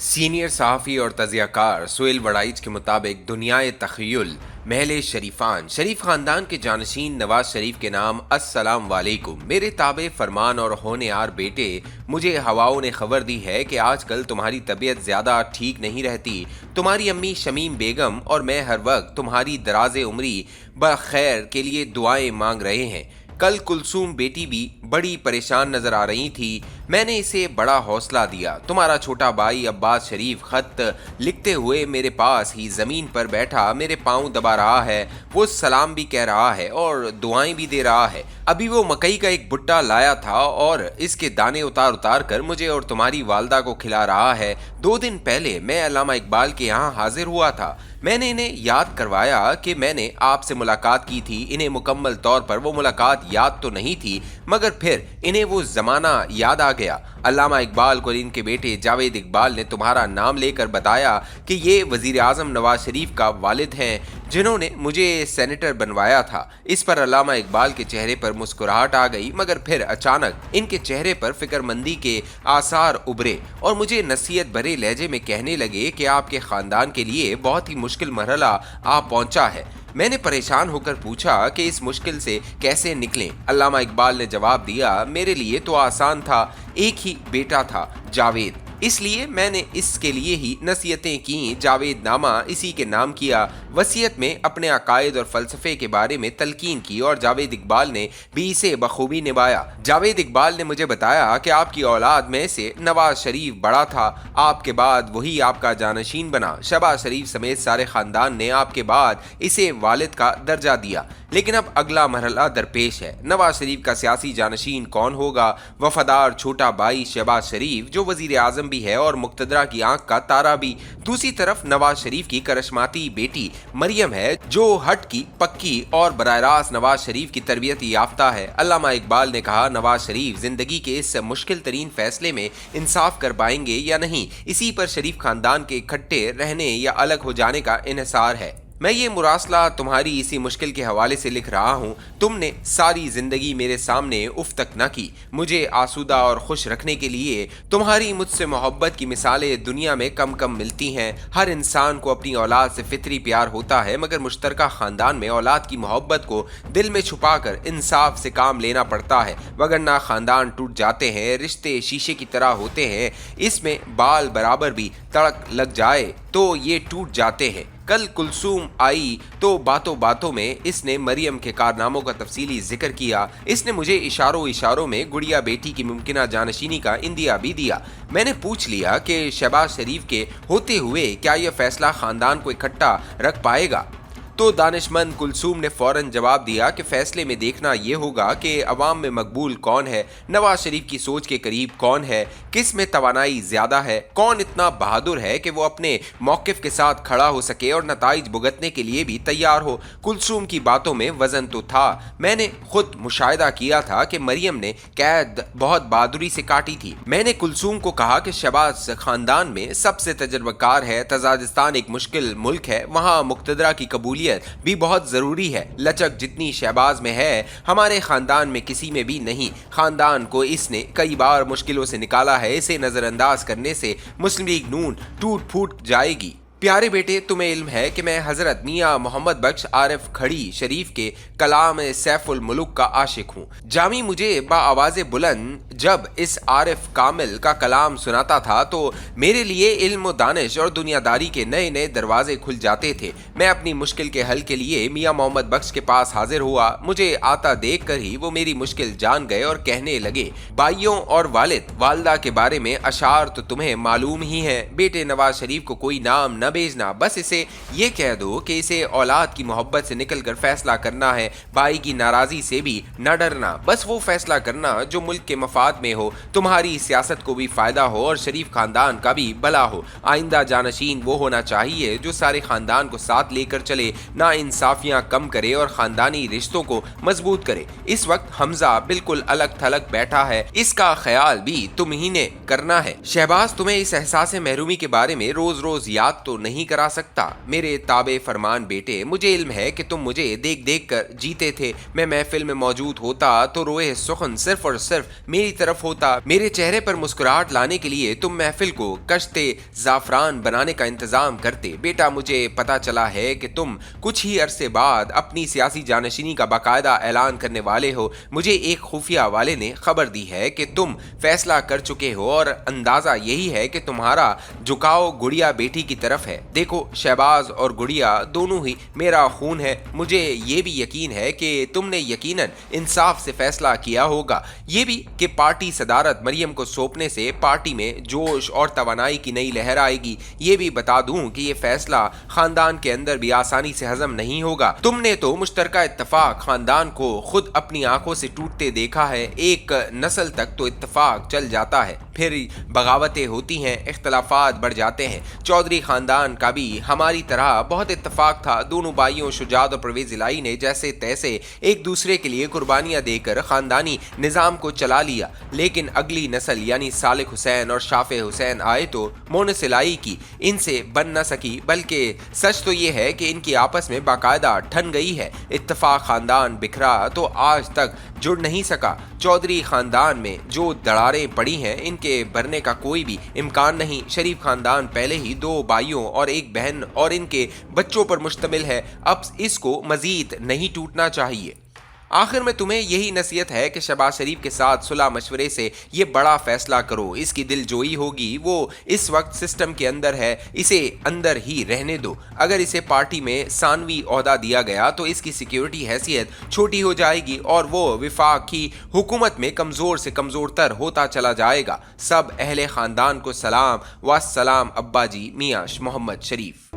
Senior सहाफ़ी और तज़ियाकार सुहेल वड़ाइच के मुताबिक दुनियाए तख़य्युल महल शरीफान शरीफ ख़ानदान के जानशीन नवाज शरीफ के नाम अस्सलाम वालेकुम। मेरे ताबे फरमान और होनहार बेटे, मुझे हवाओं ने खबर दी है कि आजकल तुम्हारी तबीयत ज़्यादा ठीक नहीं रहती। तुम्हारी अम्मी शमीम बेगम और मैं हर वक्त तुम्हारी दराज़े उम्री बखैर के लिए दुआएं मांग रहे हैं। कल कुलसूम बेटी भी बड़ी परेशान नजर आ रही थी। मैंने इसे बड़ा हौसला दिया। तुम्हारा छोटा भाई अब्बास शरीफ खत लिखते हुए मेरे पास ही ज़मीन पर बैठा मेरे पाँव दबा रहा है। वो सलाम भी कह रहा है और दुआएं भी दे रहा है। अभी वो मकई का एक भुट्टा लाया था और इसके दाने उतार उतार कर मुझे और तुम्हारी वालदा को खिला रहा है। 2 दिन पहले मैं अल्लामा इकबाल के यहाँ हाजिर हुआ था। मैंने इन्हें याद करवाया कि मैंने आपसे मुलाकात की थी। इन्हें मुकम्मल तौर पर वो मुलाकात याद तो नहीं थी, मगर फिर इन्हें वो ज़माना याद आ गया। अल्लामा इकबाल को इनके बेटे जावेद इकबाल ने तुम्हारा नाम लेकर बताया कि ये वज़ीर आज़म नवाज शरीफ का वालिद हैं, जिन्होंने मुझे सेनेटर बनवाया था। इस पर अल्लामा इकबाल के चेहरे पर मुस्कुराहट आ गई, मगर फिर अचानक इनके चेहरे पर फिक्रमंदी के आसार उभरे और मुझे नसीहत भरे लहजे में कहने लगे कि आपके ख़ानदान के लिए बहुत ही मुश्किल मरहला आ पहुंचा है। मैंने परेशान होकर पूछा कि इस मुश्किल से कैसे निकलें। अल्लामा इकबाल ने जवाब दिया, मेरे लिए तो आसान था, एक ही बेटा था जावेद, इसलिए मैंने इसके लिए ही नसीहतें की, जावेद नामा इसी के नाम किया। वसीयत में अपने अकायद और फ़लसफ़े के बारे में तलकीन की और जावेद इकबाल ने भी इसे बखूबी निभाया। जावेद इकबाल ने मुझे बताया कि आपकी औलाद में से नवाज शरीफ बड़ा था, आपके बाद वही आपका जानशीन बना। शहबाज शरीफ समेत सारे ख़ानदान ने आपके बाद इसे वालिद का दर्जा दिया, लेकिन अब अगला मरहला दरपेश है। नवाज शरीफ का सियासी जानशीन कौन होगा? वफादार छोटा भाई शहबाज शरीफ, जो वज़ीर आज़म भी है और मुक्तदरा की आंख का तारा भी। दूसरी तरफ नवाज शरीफ की करिश्माती बेटी मरियम है, जो हट की पक्की और बराह रास्त नवाज शरीफ की तरबियत याफ्ता है। अल्लामा इकबाल ने कहा, नवाज शरीफ जिंदगी के इस मुश्किल तरीन फैसले में इंसाफ कर पाएंगे या नहीं, इसी पर शरीफ खानदान के इकट्ठे रहने या अलग हो जाने का इन्हिसार है। मैं ये मुरासला तुम्हारी इसी मुश्किल के हवाले से लिख रहा हूँ। तुमने सारी जिंदगी मेरे सामने उफ तक न की। मुझे आसूदा और खुश रखने के लिए तुम्हारी मुझसे मोहब्बत की मिसालें दुनिया में कम कम मिलती हैं। हर इंसान को अपनी औलाद से फितरी प्यार होता है, मगर मुश्तरका ख़ानदान में औलाद की मोहब्बत को दिल में छुपा कर इंसाफ से काम लेना पड़ता है, वगरना ख़ानदान टूट जाते हैं। रिश्ते शीशे की तरह होते हैं, इसमें बाल बराबर भी तड़क लग जाए तो ये टूट जाते हैं। कल कुलसूम आई तो बातों बातों में इसने मरियम के कारनामों का तफसीली जिक्र किया। इसने मुझे इशारों इशारों में गुड़िया बेटी की मुमकिना जानशीनी का इंदिया भी दिया। मैंने पूछ लिया कि शहबाज शरीफ के होते हुए क्या यह फैसला ख़ानदान को इकट्ठा रख पाएगा, तो दानिशमंद कुलसूम ने फौरन जवाब दिया कि फैसले में देखना यह होगा कि अवाम में मकबूल कौन है, नवाज शरीफ की सोच के करीब कौन है, किस में तवानाई ज़्यादा है, कौन इतना बहादुर है कि वो अपने मौक़िफ़ के साथ खड़ा हो सके और नताइज भुगतने के लिए भी तैयार हो। कुलसूम की बातों में वज़न तो था। मैंने खुद मुशाहिदा किया था कि मरियम ने कैद बहुत बहादुरी से काटी थी। मैंने कुलसूम को कहा कि शहबाज ख़ानदान में सबसे तजर्बाकार है। तजाकिस्तान एक मुश्किल मुल्क है, वहाँ मुक्तदरा की कबूलियत भी बहुत जरूरी है। लचक जितनी शहबाज में है, हमारे खानदान में किसी में भी नहीं। खानदान को इसने कई बार मुश्किलों से निकाला है। इसे नजरअंदाज करने से मुस्लिम लीग नून टूट फूट जाएगी। प्यारे बेटे, तुम्हें इल्म है कि मैं हज़रत मियाँ मोहम्मद बख्श आरिफ खड़ी शरीफ के कलाम सैफुल मुल्क का आशिक हूँ। जामी मुझे बाआवाज़ बुलंद जब इस आरिफ कामिल का कलाम सुनाता था तो मेरे लिए इल्म व दानिश और दुनियादारी के नए नए दरवाजे खुल जाते थे। मैं अपनी मुश्किल के हल के लिए मियाँ मोहम्मद बख्श के पास हाजिर हुआ। मुझे आता देख कर ही वो मेरी मुश्किल जान गए और कहने लगे, भाइयों और वालिद वालदा के बारे में अशार तो तुम्हें मालूम ही है। बेटे नवाज शरीफ को कोई नाम न भेजना, बस इसे ये कह दो कि इसे औलाद की मोहब्बत से निकलकर फैसला करना है। भाई की नाराज़ी से भी न डरना, बस वो फैसला करना जो मुल्क के मफाद में हो, तुम्हारी सियासत को भी फ़ायदा हो और शरीफ खानदान का भी भला हो। आइंदा जानशीन वो होना चाहिए जो सारे खानदान को साथ लेकर चले, ना इंसाफियाँ कम करे और ख़ानदानी रिश्तों को मजबूत करे। इस वक्त हमजा बिल्कुल अलग थलग बैठा है, इसका ख्याल भी तुम ही ने करना है। शहबाज तुम्हें इस एहसास महरूमी के बारे में रोज़ रोज़ याद तो نہیں کرا سکتا؟ میرے تابع فرمان بیٹے، مجھے علم ہے کہ تم مجھے دیکھ دیکھ کر جیتے تھے۔ میں محفل میں موجود ہوتا تو روئے سخن صرف اور صرف میری طرف ہوتا۔ میرے چہرے پر مسکراہٹ لانے کے لیے تم محفل کو کشتے زعفران بنانے کا انتظام کرتے۔ بیٹا، مجھے پتا چلا ہے کہ تم کچھ ہی عرصے بعد اپنی سیاسی جانشینی کا باقاعدہ اعلان کرنے والے ہو۔ مجھے ایک خفیہ والے نے خبر دی ہے کہ تم فیصلہ کر چکے ہو، اور اندازہ یہی ہے کہ تمہارا جھکاؤ گڑیا بیٹی کی طرف ہے۔ دیکھو، شہباز اور گڑیا دونوں ہی میرا خون ہے۔ مجھے یہ بھی یقین ہے کہ تم نے یقیناً انصاف سے فیصلہ کیا ہوگا، یہ بھی کہ پارٹی صدارت مریم کو سونپنے سے پارٹی میں جوش اور توانائی کی نئی لہر آئے گی۔ یہ بھی بتا دوں کہ یہ فیصلہ خاندان کے اندر بھی آسانی سے ہضم نہیں ہوگا۔ تم نے تو مشترکہ اتفاق خاندان کو خود اپنی آنکھوں سے ٹوٹتے دیکھا ہے۔ ایک نسل تک تو اتفاق چل جاتا ہے، پھر بغاوتیں ہوتی ہیں، اختلافات بڑھ جاتے ہیں۔ چودھری خاندان کا بھی ہماری طرح بہت اتفاق تھا۔ دونوں بھائیوں شجاعت اور پرویز الہی نے جیسے تیسے ایک دوسرے کے لیے قربانیاں دے کر خاندانی نظام کو چلا لیا، لیکن اگلی نسل یعنی صالح حسین اور شافع حسین آئے تو مونس الہی کی ان سے بن نہ سکی، بلکہ سچ تو یہ ہے کہ ان کی آپس میں باقاعدہ ٹھن گئی ہے۔ اتفاق خاندان بکھرا تو آج تک جڑ نہیں سکا۔ چودھری خاندان میں جو دراڑیں پڑی ہیں، ان کے بھرنے کا کوئی بھی امکان نہیں۔ شریف خاندان پہلے ہی 2 بھائیوں اور 1 بہن اور ان کے بچوں پر مشتمل ہے، اب اس کو مزید نہیں ٹوٹنا چاہیے۔ آخر میں تمہیں یہی نصیحت ہے کہ شہباز شریف کے ساتھ صلح مشورے سے یہ بڑا فیصلہ کرو۔ اس کی دل جوئی ہوگی، وہ اس وقت سسٹم کے اندر ہے، اسے اندر ہی رہنے دو۔ اگر اسے پارٹی میں ثانوی عہدہ دیا گیا تو اس کی سیکیورٹی حیثیت چھوٹی ہو جائے گی اور وہ وفاق کی حکومت میں کمزور سے کمزور تر ہوتا چلا جائے گا۔ سب اہل خاندان کو سلام، والسلام ابا جی میاں محمد شریف۔